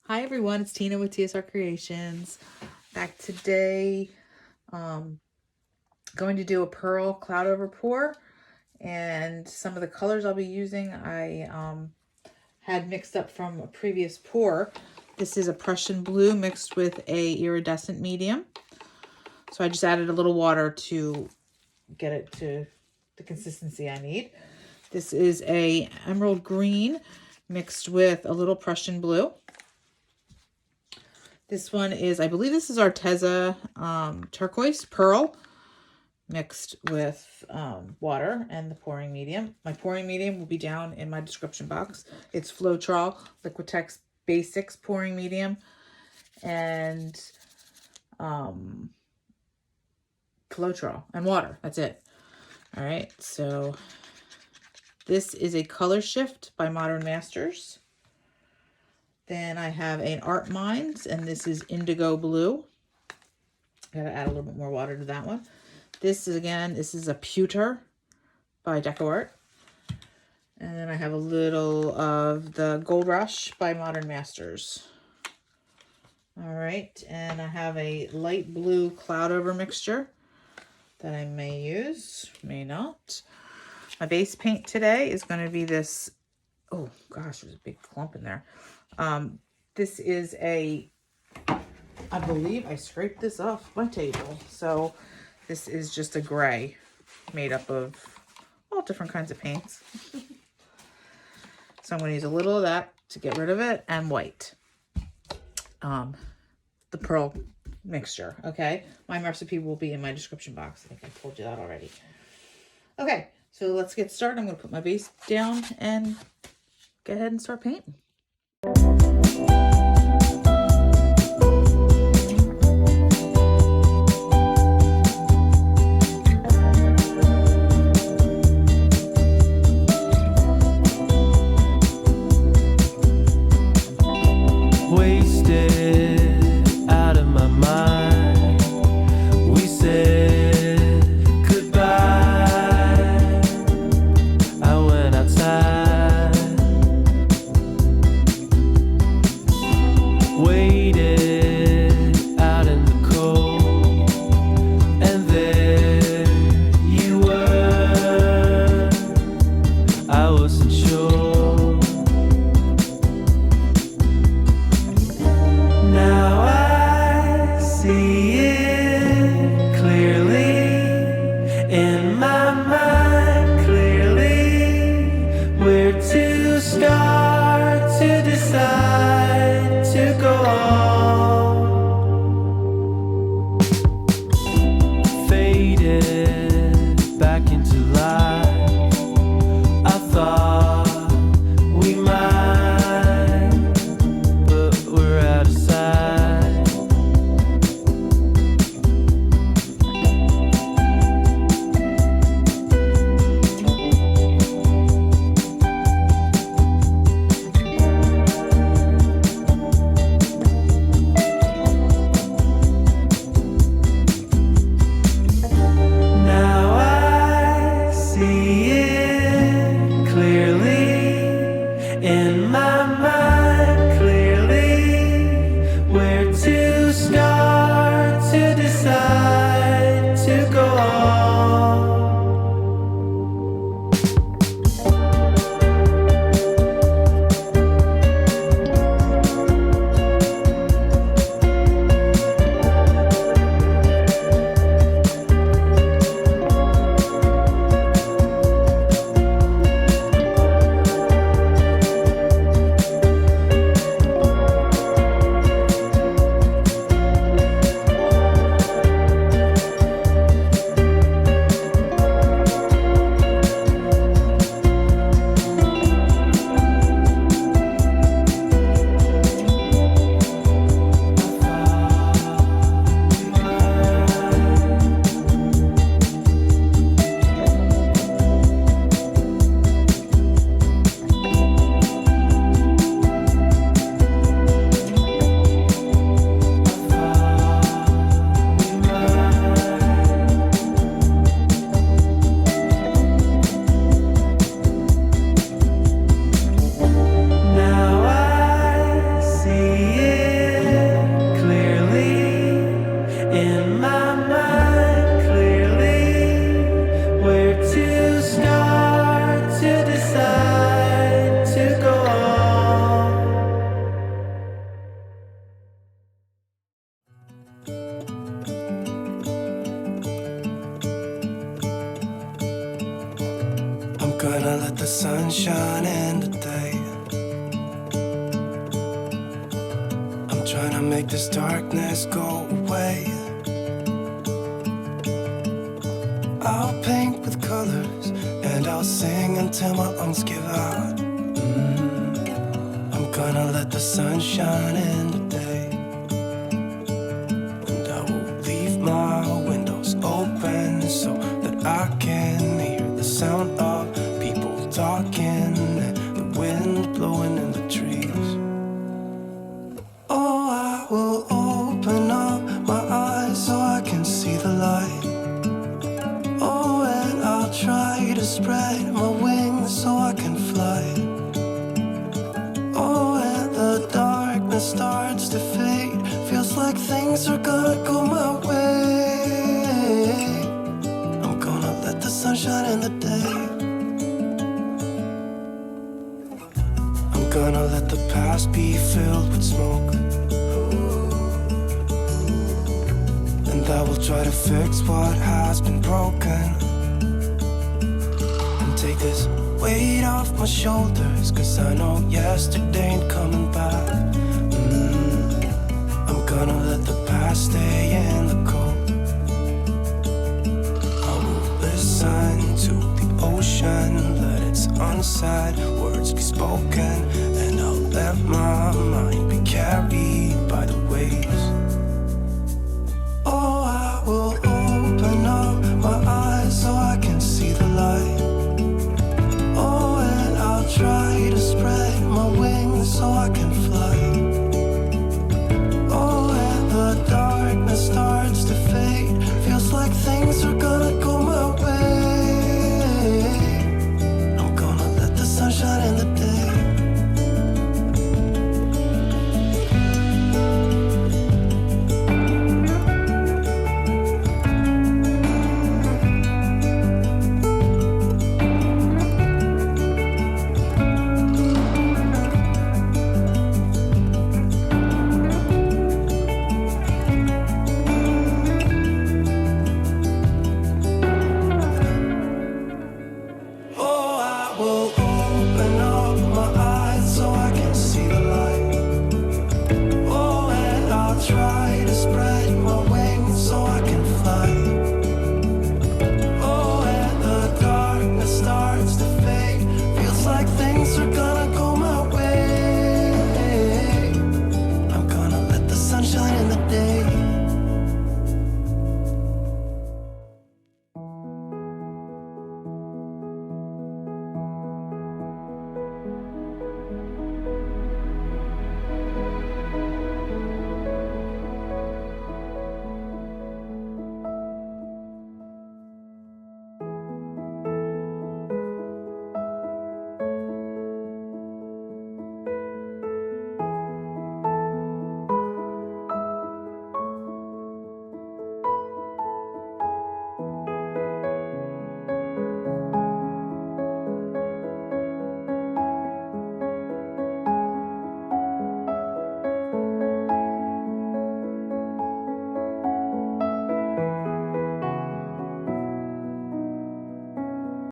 Hi everyone, it's Tina with TSR Creations. Back today, going to do a pearl cloud over pour, and some of the colors I'll be using I had mixed up from a previous pour. This is a Prussian blue mixed with a iridescent medium. So I just added a little water to get it to the consistency I need. This is a emerald green mixed with a little Prussian blue. This one is, I believe this is Arteza turquoise pearl mixed with water and the pouring medium. My pouring medium will be down in my description box. It's Floetrol Liquitex Basics pouring medium and Floetrol and water. That's it. All right, so this is a Color Shift by Modern Masters. Then I have an Art Minds, and this is Indigo Blue. Gotta add a little bit more water to that one. This is, again, this is a Pewter by Deco Art. And then I have a little of the Gold Rush by Modern Masters. All right, and I have a light blue cloud over mixture that I may use, may not. My base paint today is going to be this, oh gosh, there's a big clump in there. This is a, I believe I scraped this off my table. So this is just a gray made up of all different kinds of paints. So I'm going to use a little of that to get rid of it, and white. The pearl mixture, okay? My recipe will be in my description box. I think I told you that already. Okay, so let's get started. I'm going to put my base down and go ahead and start painting. gonna let the sun shine in today. I'm trying to make this darkness go away. I'll paint with colors and I'll sing until my lungs give out. I'm gonna let the sun shine in today. And I will leave my windows open so that I can hear the sound of people talking and the wind blowing in the trees. Oh, I will open up my eyes so I can see the light. Oh, and I'll try to spread my wings so I can fly. Oh, and the darkness starts to fade. Feels like things are gonna go my way. I'm gonna let the sun shine in the day. I'm gonna let the past be filled with smoke. And I will try to fix what has been broken. And take this weight off my shoulders, 'cause I know yesterday ain't coming back. I'm gonna let the past stay in the cold. I will listen to the ocean, let its unsaid words be spoken. And I'll let my mind be carried by the waves. Oh, I will open up my eyes so I can see the light. Oh, and I'll try to spread my wings so I can fly. Oh, and the darkness starts to fade. Feels like things are